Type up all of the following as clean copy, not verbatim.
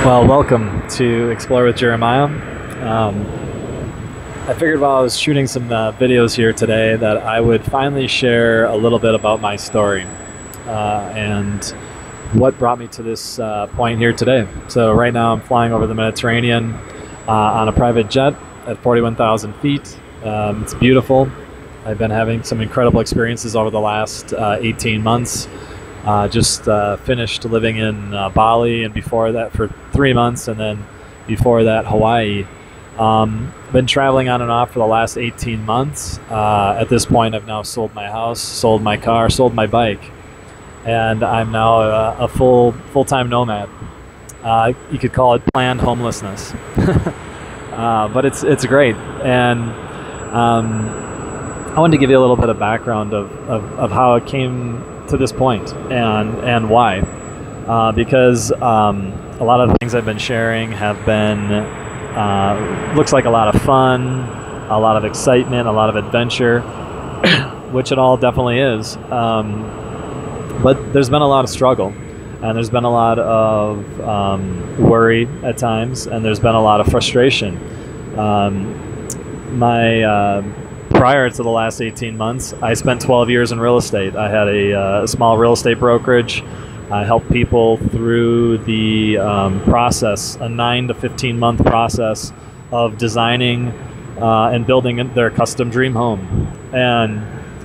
Well, welcome to Explore with Jeremiah. I figured while I was shooting some videos here today that I would finally share a little bit about my story and what brought me to this point here today. So right now I'm flying over the Mediterranean on a private jet at 41,000 feet. It's beautiful. I've been having some incredible experiences over the last 18 months. Just finished living in Bali, and before that for 3 months, and then before that Hawaii. Been traveling on and off for the last 18 months. At this point I've now sold my house, sold my car, sold my bike, and I'm now a full-time nomad. You could call it planned homelessness. But it's great. And I wanted to give you a little bit of background of how it came to this point and why, because a lot of the things I've been sharing have been looks like a lot of fun, a lot of excitement, a lot of adventure, which it all definitely is, but there's been a lot of struggle, and there's been a lot of worry at times, and there's been a lot of frustration. Prior to the last 18 months, I spent 12 years in real estate. I had a small real estate brokerage. I helped people through the process, a 9 to 15 month process of designing and building their custom dream home. And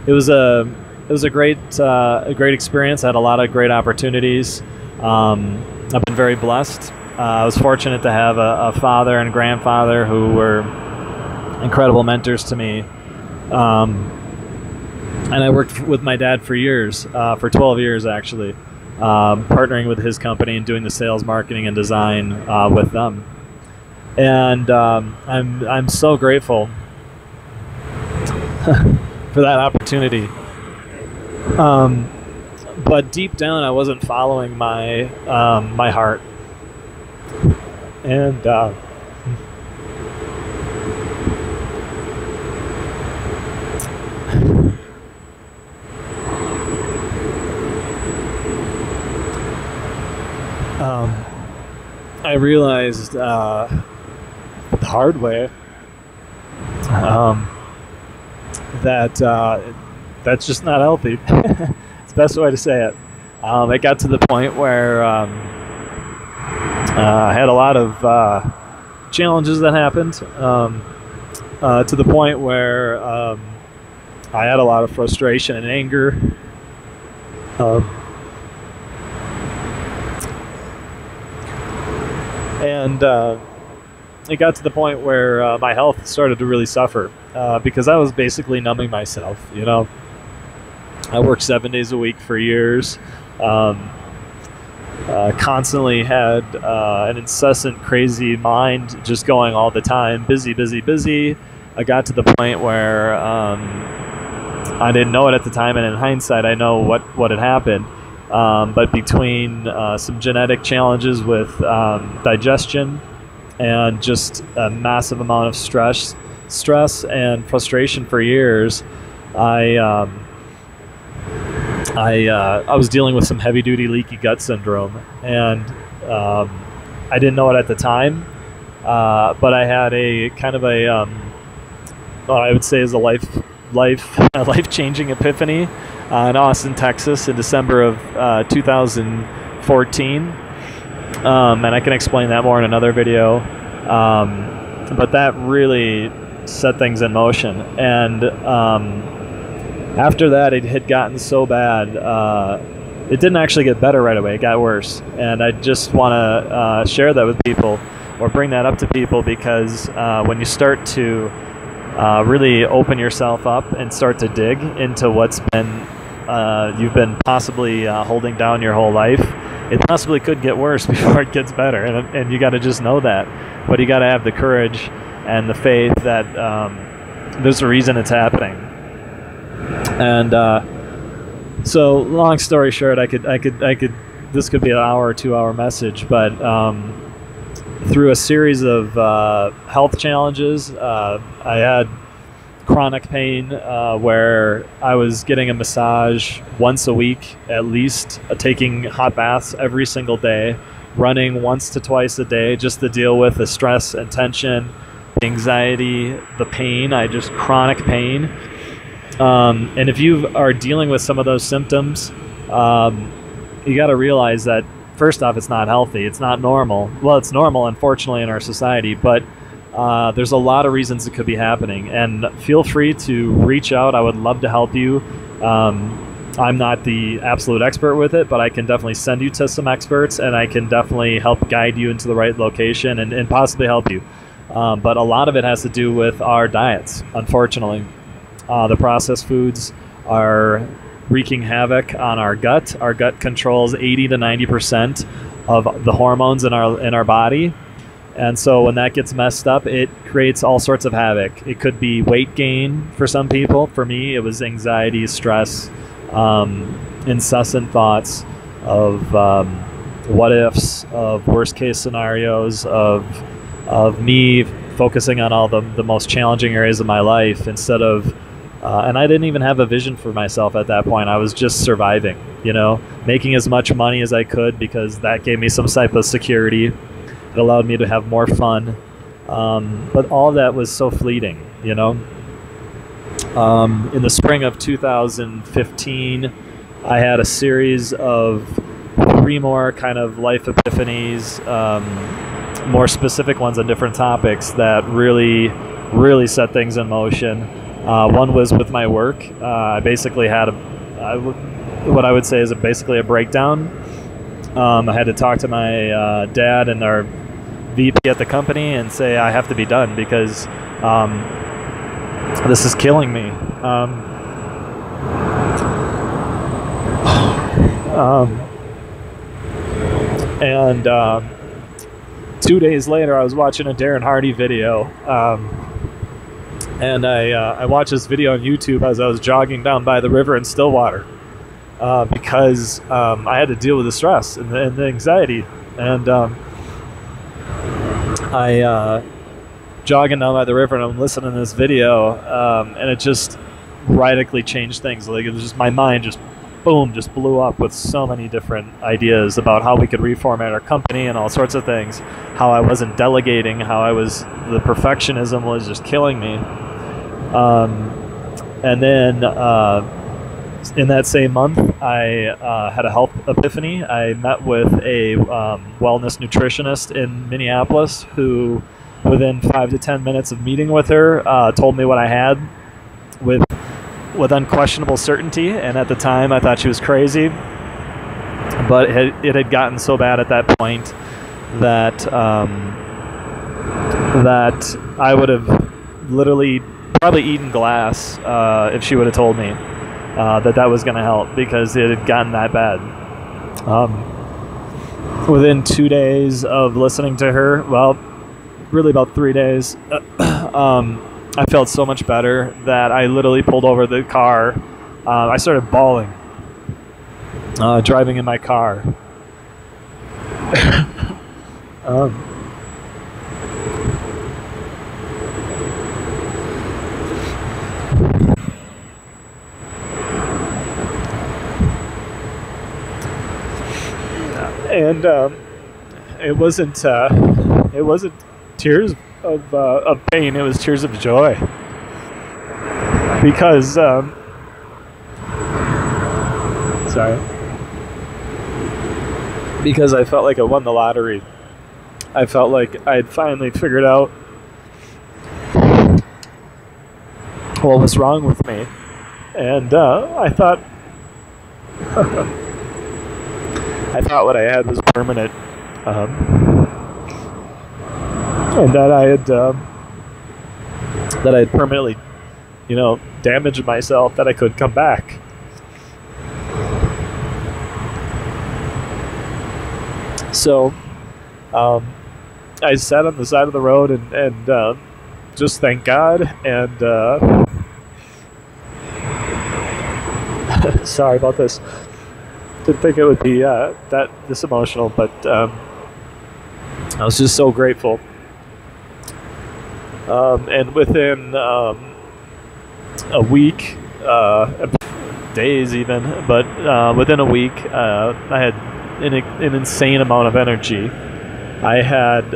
it was a great experience. I had a lot of great opportunities. I've been very blessed. I was fortunate to have a father and grandfather who were incredible mentors to me. And I worked with my dad for years, for 12 years actually, partnering with his company and doing the sales, marketing, and design with them. And I'm so grateful for that opportunity. But deep down, I wasn't following my my heart, and I realized the hard way that that's just not healthy. It's the best way to say it. It got to the point where I had a lot of challenges that happened, to the point where I had a lot of frustration and anger. And it got to the point where my health started to really suffer because I was basically numbing myself. You know, I worked 7 days a week for years. Constantly had an incessant, crazy mind, just going all the time, busy, busy, busy. I got to the point where I didn't know it at the time, and in hindsight, I know what had happened. But between some genetic challenges with digestion and just a massive amount of stress and frustration for years, I was dealing with some heavy-duty leaky gut syndrome, and I didn't know it at the time, but I had a kind of a what I would say is a life-changing epiphany in Austin, Texas, in December of 2014, and I can explain that more in another video. But that really set things in motion, and after that, it had gotten so bad. It didn't actually get better right away; it got worse. And I just want to share that with people, or bring that up to people, because when you start to really open yourself up and start to dig into what's been you've been possibly holding down your whole life, it possibly could get worse before it gets better, and you got to just know that. But you got to have the courage and the faith that there's a reason it's happening. And so, long story short, I could this could be an hour or 2 hour message, but through a series of health challenges, I had chronic pain where I was getting a massage once a week at least, taking hot baths every single day, running once to twice a day just to deal with the stress and tension, the anxiety, the pain. I just chronic pain. And if you are dealing with some of those symptoms, you got to realize that, first off, it's not healthy. It's not normal. Well, it's normal, unfortunately, in our society, but there's a lot of reasons it could be happening. And feel free to reach out. I would love to help you. I'm not the absolute expert with it, but I can definitely send you to some experts, and I can definitely help guide you into the right location and possibly help you. But a lot of it has to do with our diets, unfortunately. The processed foods are wreaking havoc on our gut. Our gut controls 80 to 90% of the hormones in our body. And so when that gets messed up, it creates all sorts of havoc. It could be weight gain for some people. For me, it was anxiety, stress, incessant thoughts of what ifs, of worst case scenarios, of me focusing on all the most challenging areas of my life instead of and I didn't even have a vision for myself at that point. I was just surviving, making as much money as I could because that gave me some type of security. It allowed me to have more fun. But all of that was so fleeting, In the spring of 2015, I had a series of 3 more kind of life epiphanies, more specific ones on different topics that really, really set things in motion. One was with my work. I basically had what I would say is basically a breakdown. I had to talk to my dad and our VP at the company and say I have to be done because this is killing me. And 2 days later, I was watching a Darren Hardy video. And I watched this video on YouTube as I was jogging down by the river in Stillwater because I had to deal with the stress and the anxiety. And I jogging down by the river and I'm listening to this video, and it just radically changed things. Like it was just my mind just blew up with so many different ideas about how we could reformat our company and all sorts of things. How I wasn't delegating, the perfectionism was just killing me. And then in that same month, I had a health epiphany. I met with a wellness nutritionist in Minneapolis who, within 5 to 10 minutes of meeting with her, told me what I had with unquestionable certainty. And at the time, I thought she was crazy. But it had gotten so bad at that point that that I would have literally probably eaten glass if she would have told me that was going to help, because it had gotten that bad. Within 2 days of listening to her, well, really about 3 days, I felt so much better that I literally pulled over the car. I started bawling, driving in my car. And it wasn't tears of pain. It was tears of joy, because because I felt like I won the lottery. I felt like I had finally figured out what was wrong with me, and I thought. I thought what I had was permanent, and that I had permanently, damaged myself, that I could come back. So, I sat on the side of the road and just thank God, and sorry about this. Didn't think it would be this emotional, but I was just so grateful. And within a week, days even, but within a week, I had an insane amount of energy. I had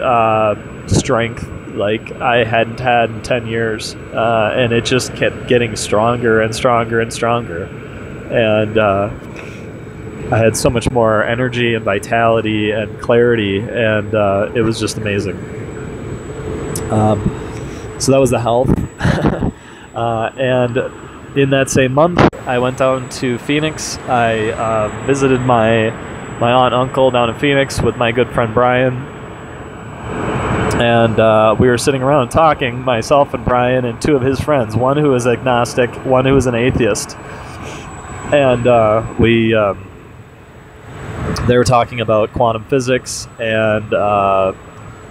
strength like I hadn't had in 10 years, and it just kept getting stronger and stronger and stronger. And I had so much more energy and vitality and clarity, and it was just amazing. So that was the health. And in that same month, I went down to Phoenix. I visited my aunt and uncle down in Phoenix with my good friend Brian. And we were sitting around talking, myself and Brian and two of his friends, one who was agnostic, one who was an atheist. And they were talking about quantum physics, and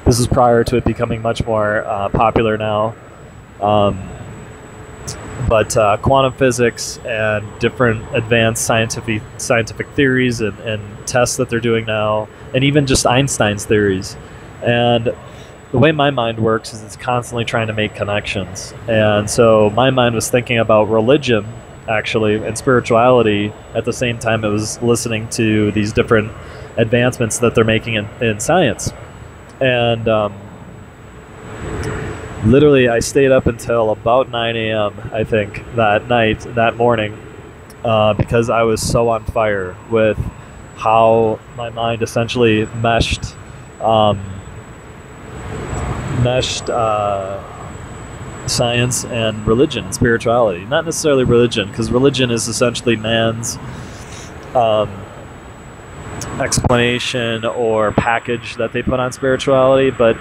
this is prior to it becoming much more popular now. But quantum physics and different advanced scientific theories and tests that they're doing now, and even just Einstein's theories. And the way my mind works is it's constantly trying to make connections. And so my mind was thinking about religion, actually, and spirituality at the same time it was listening to these different advancements that they're making in science. And literally, I stayed up until about 9 a.m., I think, that morning, because I was so on fire with how my mind essentially meshed science and religion, spirituality. Not necessarily religion, because religion is essentially man's explanation or package that they put on spirituality, but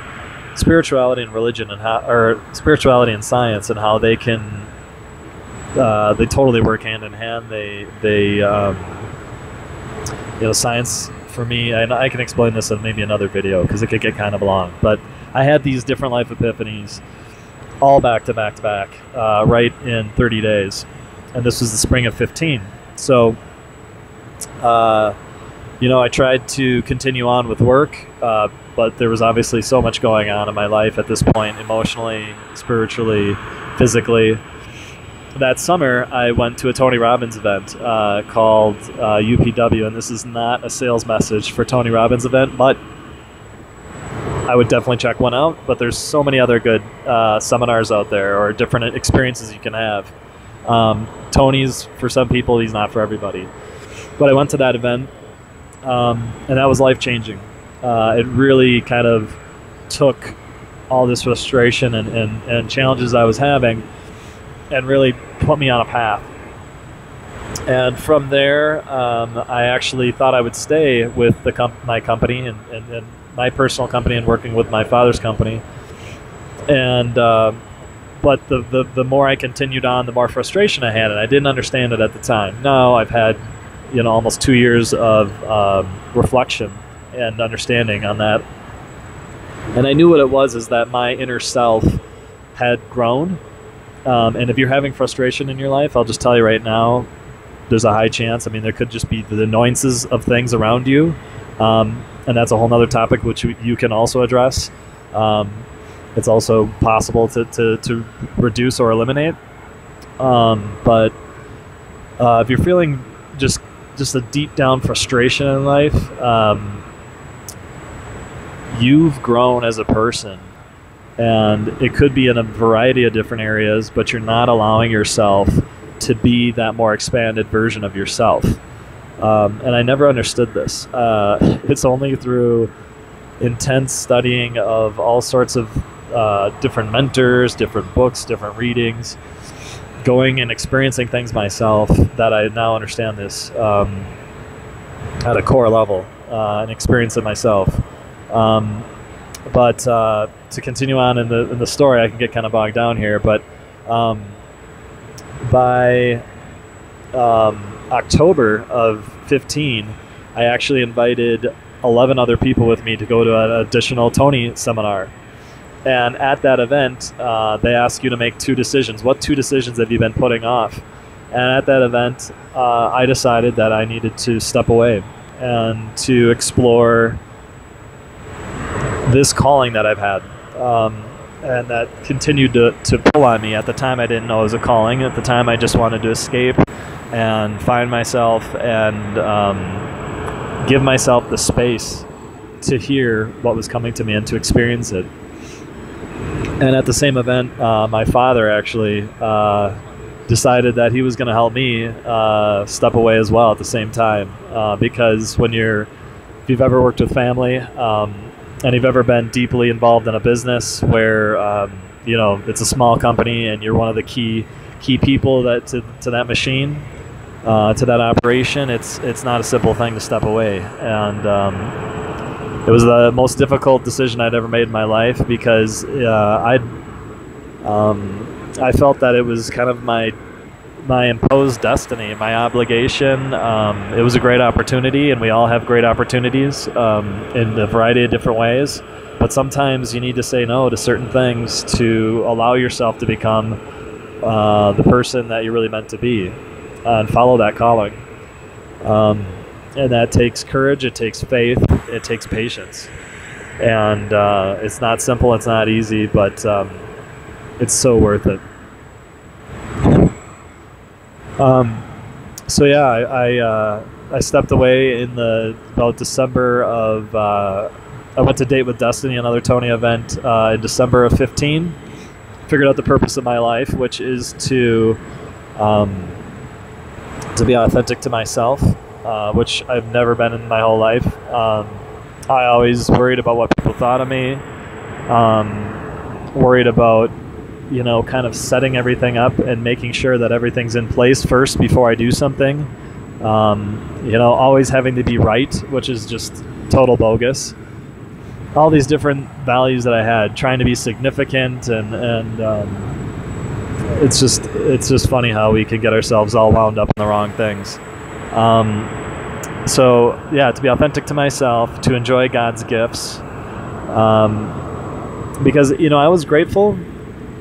spirituality and religion or spirituality and science and how they can they totally work hand in hand. Science for me, and I can explain this in maybe another video because it could get kind of long, but I had these different life epiphanies all back to back to back, right in 30 days. And this was the spring of 15. So, I tried to continue on with work, but there was obviously so much going on in my life at this point, emotionally, spiritually, physically. That summer, I went to a Tony Robbins event called UPW, and this is not a sales message for Tony Robbins event, but I would definitely check one out. But there's so many other good seminars out there or different experiences you can have. Tony's for some people, he's not for everybody. But I went to that event, and that was life-changing. It really kind of took all this frustration and challenges I was having and really put me on a path. And from there, I actually thought I would stay with my company and my personal company and working with my father's company. And but the more I continued on, the more frustration I had, and I didn't understand it at the time. Now I've had almost 2 years of reflection and understanding on that, and I knew what it was is that my inner self had grown. And if you're having frustration in your life, I'll just tell you right now, there's a high chance. I mean, there could just be the annoyances of things around you, and that's a whole nother topic which you can also address. It's also possible to reduce or eliminate. But if you're feeling just a deep down frustration in life, you've grown as a person. And it could be in a variety of different areas, but you're not allowing yourself to be that more expanded version of yourself. And I never understood this. It's only through intense studying of all sorts of different mentors, different books, different readings, going and experiencing things myself that I now understand this at a core level and experience it myself. But to continue on in the story, I can get kind of bogged down here. But by October of 15, I actually invited 11 other people with me to go to an additional Tony seminar. And at that event, they ask you to make 2 decisions. What 2 decisions have you been putting off? And at that event, I decided that I needed to step away and to explore this calling that I've had, and that continued to pull on me. At the time, I didn't know it was a calling. At the time, I just wanted to escape and find myself and give myself the space to hear what was coming to me and to experience it. And at the same event, my father actually decided that he was going to help me step away as well at the same time, because if you've ever worked with family, and you've ever been deeply involved in a business where it's a small company and you're one of the key people to that machine, to that operation, it's not a simple thing to step away. And it was the most difficult decision I'd ever made in my life, because I felt that it was kind of my imposed destiny, my obligation. It was a great opportunity, and we all have great opportunities in a variety of different ways. But sometimes you need to say no to certain things to allow yourself to become the person that you're really meant to be, and follow that calling. And that takes courage, it takes faith, it takes patience. And it's not simple, it's not easy, but it's so worth it. So yeah, I stepped away in about December of, I went to Date with Destiny, another Tony event, in December of 15. Figured out the purpose of my life, which is to be authentic to myself, which I've never been in my whole life. I always worried about what people thought of me, worried about kind of setting everything up and making sure that everything's in place first before I do something. Always having to be right, which is just total bogus. All these different values that I had, trying to be significant, and it's just funny how we can get ourselves all wound up in the wrong things. So yeah, to be authentic to myself, to enjoy God's gifts, because I was grateful,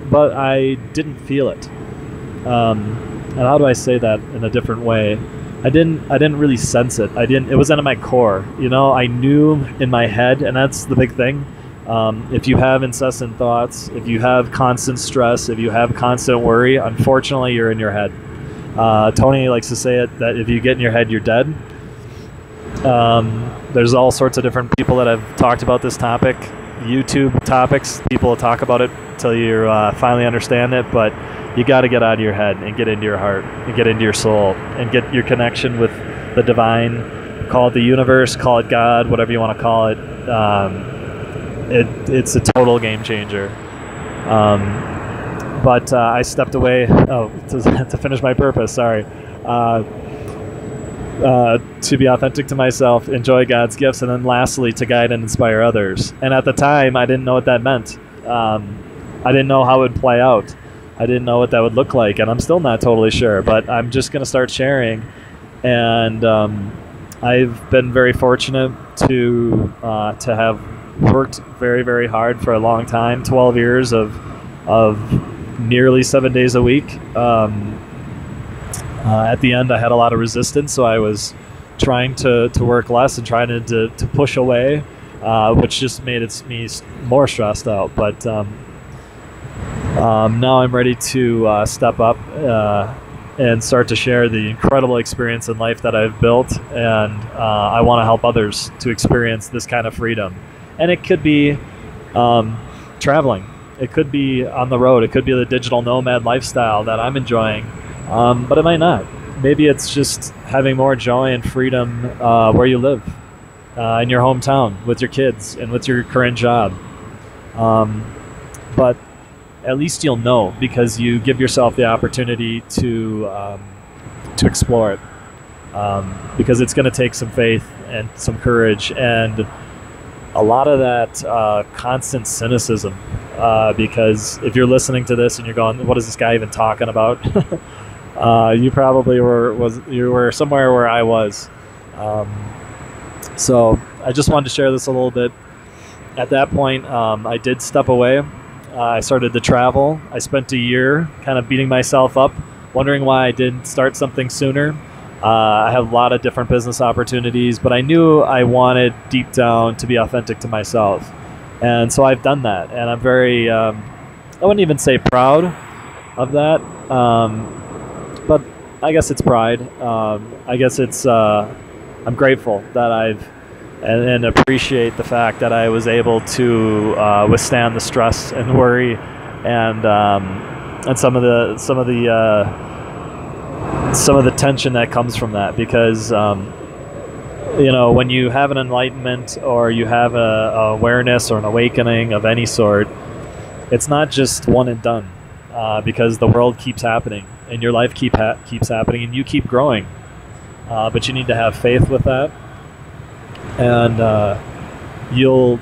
but I didn't feel it. And how do I say that in a different way? I didn't really sense it. It wasn't in my core. I knew in my head, and that's the big thing. If you have incessant thoughts, if you have constant stress, if you have constant worry, unfortunately, you're in your head. Tony likes to say it, that if you get in your head, you're dead. There's all sorts of different people that have talked about this topic. YouTube topics, people talk about it till you finally understand it, but you got to get out of your head and get into your heart and get into your soul and get your connection with the divine. Call it the universe, call it God, whatever you want to call it. It's a total game changer. But I stepped away to finish my purpose, sorry. To be authentic to myself, enjoy God's gifts, and then lastly, to guide and inspire others. And at the time, I didn't know what that meant. I didn't know how it would play out. I didn't know what that would look like, and I'm still not totally sure, but I'm just going to start sharing. And I've been very fortunate to have worked very, very hard for a long time, 12 years of nearly 7 days a week. At the end, I had a lot of resistance, so I was trying to work less and trying to push away, which just made me more stressed out. But now I'm ready to step up and start to share the incredible experience in life that I've built, and I want to help others to experience this kind of freedom. And it could be traveling. It could be on the road. It could be the digital nomad lifestyle that I'm enjoying. But it might not. Maybe it's just having more joy and freedom where you live, in your hometown, with your kids, and with your current job. But at least you'll know, because you give yourself the opportunity to explore it. Because it's going to take some faith and some courage and a lot of that constant cynicism. Because if you're listening to this and you're going, what is this guy even talking about? You probably were somewhere where I was. So I just wanted to share this a little bit. At that point, I did step away. I started to travel. I spent a year kind of beating myself up, wondering why I didn't start something sooner. I have a lot of different business opportunities, but I knew I wanted deep down to be authentic to myself. And so I've done that, and I'm very, I wouldn't even say proud of that, but I guess it's pride. I guess it's I'm grateful that and appreciate the fact that I was able to withstand the stress and worry and some of the tension that comes from that, because when you have an enlightenment or you have a awareness or an awakening of any sort, it's not just one and done, because the world keeps happening and your life keeps happening and you keep growing, but you need to have faith with that, and you'll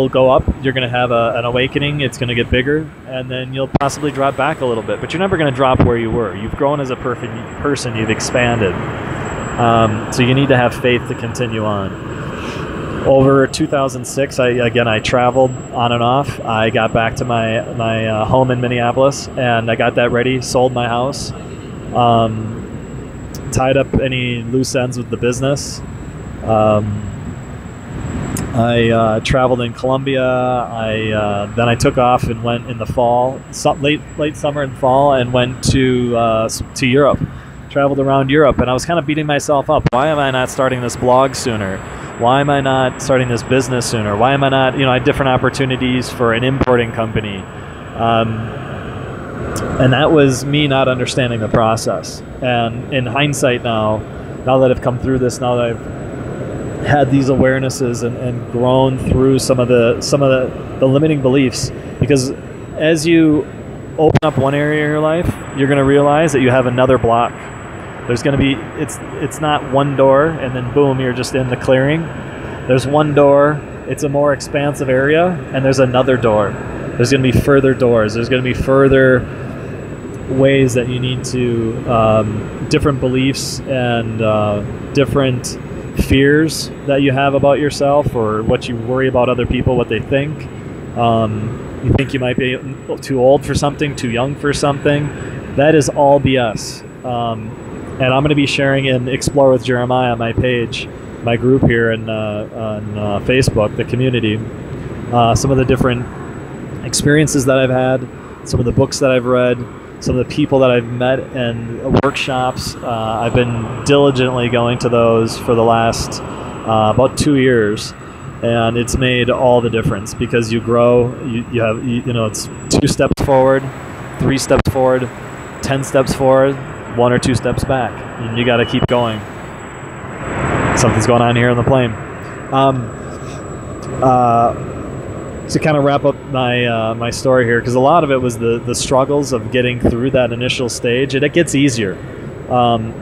go up. You're going to have an awakening. It's going to get bigger, and then you'll possibly drop back a little bit, but you're never going to drop where you were. You've grown as a perfect person. You've expanded. So you need to have faith to continue on. Over 2006, I traveled on and off. I got back to my home in Minneapolis, and I got that ready, sold my house, tied up any loose ends with the business. I traveled in Colombia. Then I took off and went in the fall, late summer and fall, and went to Europe. Traveled around Europe, and I was kind of beating myself up. Why am I not starting this blog sooner? Why am I not starting this business sooner? Why am I not, I had different opportunities for an importing company. And that was me not understanding the process. And in hindsight now that I've come through this, now that I've had these awarenesses and grown through some of the limiting beliefs, because as you open up one area of your life, you're going to realize that you have another block. There's going to be, it's not one door and then boom, you're just in the clearing. There's one door, it's a more expansive area, and there's another door. There's going to be further doors. There's going to be further ways that you need to, different beliefs and different fears that you have about yourself, or what you worry about other people, what they think. You think you might be too old for something, too young for something. That is all BS. And I'm going to be sharing in Explore with Jeremiah, my page, my group here on Facebook, the community, some of the different experiences that I've had, some of the books that I've read, some of the people that I've met, and workshops. I've been diligently going to those for the last about 2 years, and it's made all the difference, because you grow. You have it's 2 steps forward, 3 steps forward, 10 steps forward, 1 or 2 steps back, and you got to keep going. Something's going on here on the plane. To kind of wrap up my story here, because a lot of it was the struggles of getting through that initial stage, and it gets easier.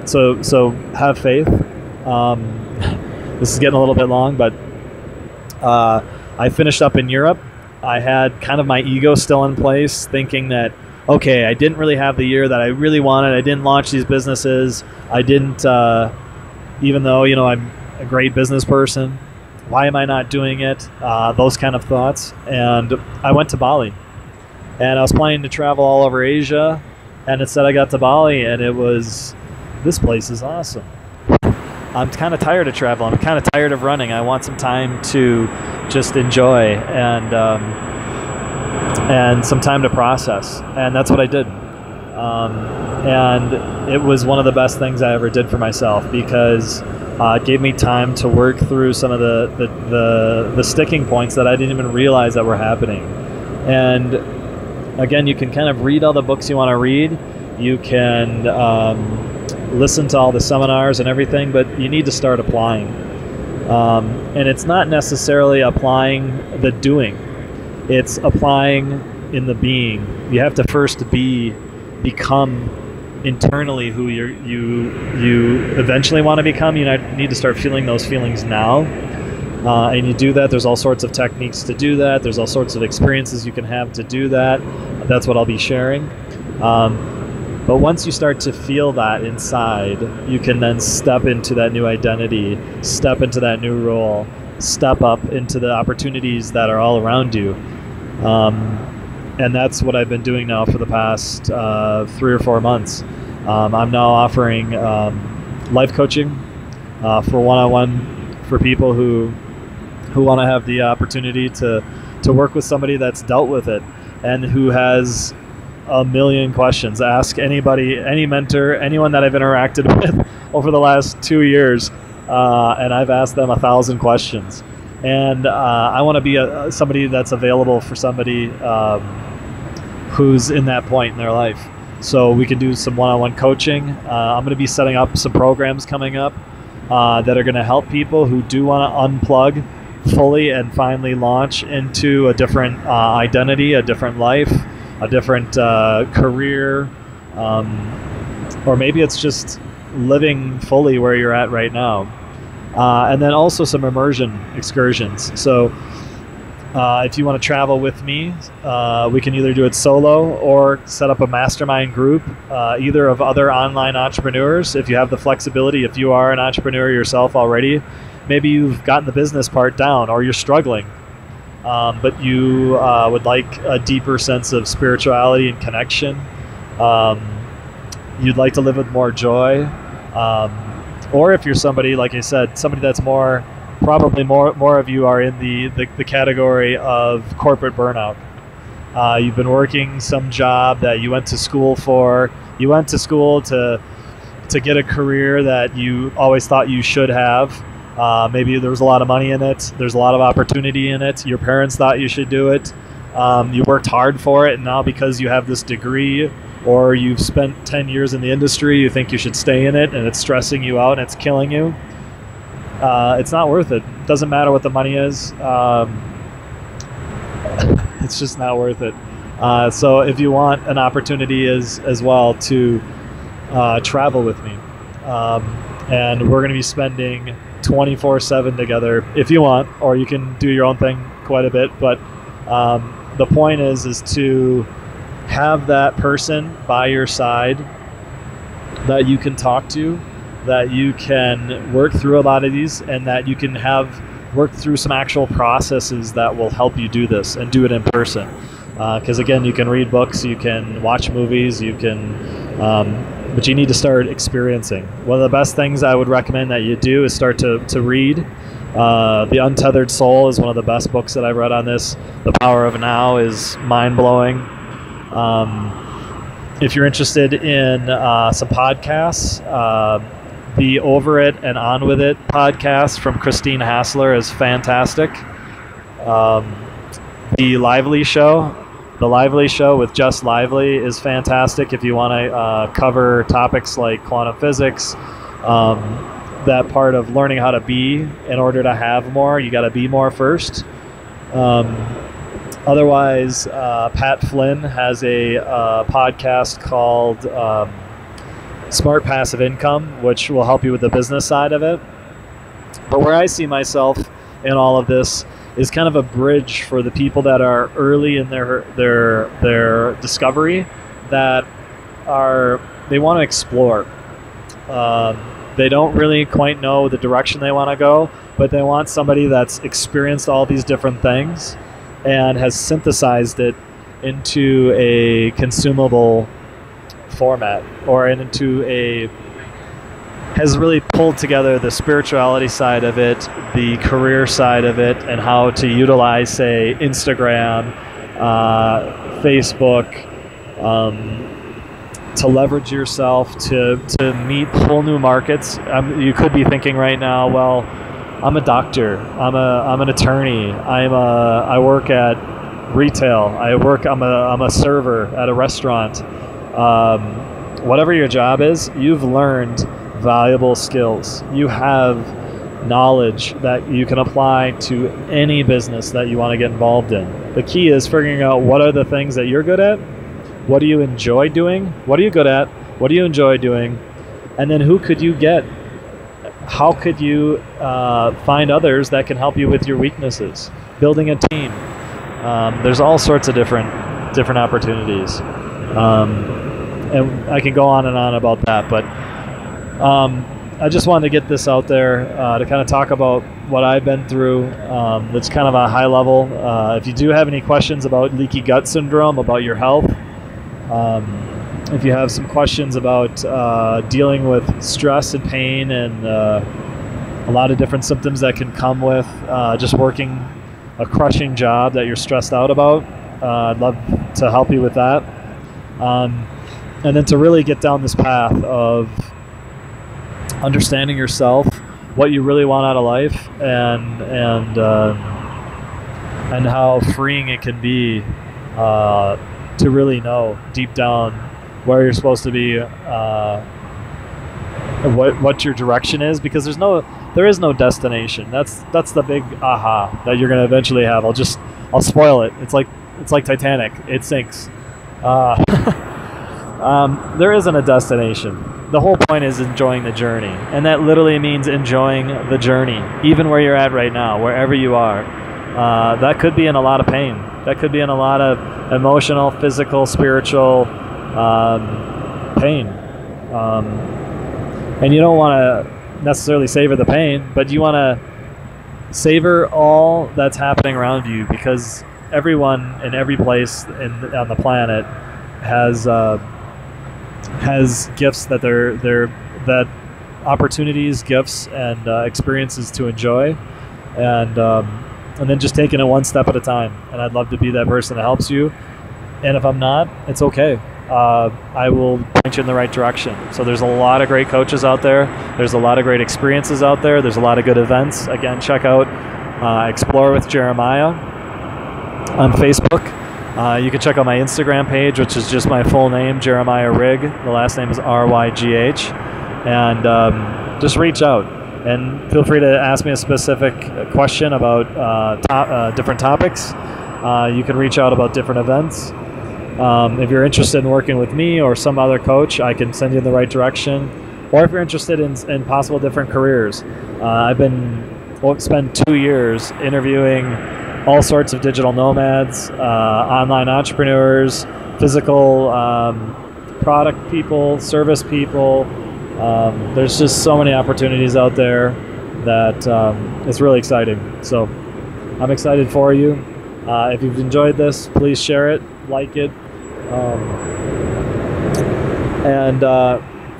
So have faith. This is getting a little bit long, but I finished up in Europe. I had kind of my ego still in place, thinking that, okay, I didn't really have the year that I really wanted. I didn't launch these businesses. I didn't, even though, I'm a great business person. Why am I not doing it? Those kind of thoughts. And I went to Bali. And I was planning to travel all over Asia. And instead I got to Bali, and it was, this place is awesome. I'm kind of tired of travel. I'm kind of tired of running. I want some time to just enjoy and some time to process, and that's what I did. And it was one of the best things I ever did for myself, because it gave me time to work through some of the sticking points that I didn't even realize that were happening. And again, you can kind of read all the books you want to read. You can listen to all the seminars and everything, but you need to start applying. And it's not necessarily applying the doing. It's applying in the being. You have to first become internally who you eventually want to become. You need to start feeling those feelings now. And you do that. There's all sorts of techniques to do that. There's all sorts of experiences you can have to do that. That's what I'll be sharing. But once you start to feel that inside, you can then step into that new identity, step into that new role, step up into the opportunities that are all around you. And that's what I've been doing now for the past 3 or 4 months. I'm now offering life coaching for one-on-one for people who want to have the opportunity to work with somebody that's dealt with it and who has a million questions. Ask anybody, any mentor, anyone that I've interacted with over the last 2 years. and I've asked them 1,000 questions. And I want to be somebody that's available for somebody who's in that point in their life. So we can do some one-on-one coaching. I'm going to be setting up some programs coming up that are going to help people who do want to unplug fully and finally launch into a different identity, a different life, a different career, or maybe it's just living fully where you're at right now. And then also some immersion excursions. So if you want to travel with me, we can either do it solo or set up a mastermind group, either of other online entrepreneurs. If you have the flexibility, if you are an entrepreneur yourself already, maybe you've gotten the business part down or you're struggling, but you would like a deeper sense of spirituality and connection. You'd like to live with more joy. Or if you're somebody, like I said, somebody that's probably more of you are in the category of corporate burnout. You've been working some job that you went to school for. You went to school to get a career that you always thought you should have. Maybe there was a lot of money in it. There's a lot of opportunity in it. Your parents thought you should do it. You worked hard for it, and now because you have this degree or you've spent 10 years in the industry, you think you should stay in it, and it's stressing you out and it's killing you. It's not worth it. It doesn't matter what the money is. It's just not worth it. So if you want an opportunity as well to travel with me, and we're going to be spending 24/7 together if you want, or you can do your own thing quite a bit. But the point is to have that person by your side that you can talk to, that you can work through a lot of these, and that you can have work through some actual processes that will help you do this and do it in person. Because again, you can read books, you can watch movies, you can, but you need to start experiencing. One of the best things I would recommend that you do is start to read. The Untethered Soul is one of the best books that I've read on this. The Power of Now is mind-blowing. If you're interested in some podcasts, the Over It and On With It podcast from Christine Hassler is fantastic. The Lively Show with Just Lively is fantastic if you want to cover topics like quantum physics, that part of learning how to be. In order to have more, you got to be more first. Otherwise, Pat Flynn has a podcast called Smart Passive Income, which will help you with the business side of it. But where I see myself in all of this is kind of a bridge for the people that are early in their discovery, that they want to explore. They don't really quite know the direction they want to go, but they want somebody that's experienced all these different things and has synthesized it into a consumable format, or has really pulled together the spirituality side of it, the career side of it, and how to utilize, say, Instagram, Facebook, to leverage yourself to meet whole new markets. You could be thinking right now, well, I'm a doctor, I'm an attorney, I work at retail, I'm a server at a restaurant. Whatever your job is, you've learned valuable skills. You have knowledge that you can apply to any business that you want to get involved in. The key is figuring out what are the things that you're good at, what do you enjoy doing, what are you good at, what do you enjoy doing, and then who could you get? How could you find others that can help you with your weaknesses? Building a team. There's all sorts of different opportunities. And I can go on and on about that, but I just wanted to get this out there to kind of talk about what I've been through. That's kind of a high level. If you do have any questions about leaky gut syndrome, about your health, if you have some questions about dealing with stress and pain and a lot of different symptoms that can come with just working a crushing job that you're stressed out about, I'd love to help you with that. And then to really get down this path of understanding yourself, what you really want out of life, and how freeing it can be to really know deep down where you're supposed to be, what your direction is, because there is no destination. That's the big aha that you're going to eventually have. I'll spoil it. It's like Titanic. It sinks. There isn't a destination. The whole point is enjoying the journey, and that literally means enjoying the journey, even where you're at right now, wherever you are. That could be in a lot of pain. That could be in a lot of emotional, physical, spiritual pain. And you don't want to necessarily savor the pain, but you want to savor all that's happening around you, because everyone in every place on the planet has gifts that that opportunities, gifts, and experiences to enjoy, and then just taking it one step at a time. And I'd love to be that person that helps you. And if I'm not, it's okay. I will point you in the right direction. So there's a lot of great coaches out there. There's a lot of great experiences out there. There's a lot of good events. Again, check out Explore with Jeremiah on Facebook. You can check out my Instagram page, which is just my full name, Jeremiah Rygh. The last name is Rygh. And just reach out. And feel free to ask me a specific question about different topics. You can reach out about different events. If you're interested in working with me or some other coach, I can send you in the right direction. Or if you're interested in possible different careers, I've spent 2 years interviewing all sorts of digital nomads, online entrepreneurs, physical product people, service people. There's just so many opportunities out there that it's really exciting. So I'm excited for you. If you've enjoyed this, please share it, like it, and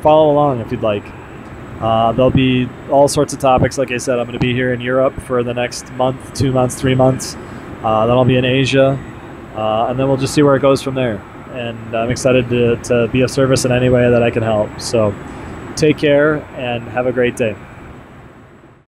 follow along if you'd like. There'll be all sorts of topics. Like I said, I'm going to be here in Europe for the next month, 2 months, 3 months. Then I'll be in Asia, and then we'll just see where it goes from there. And I'm excited to be of service in any way that I can help. So take care and have a great day.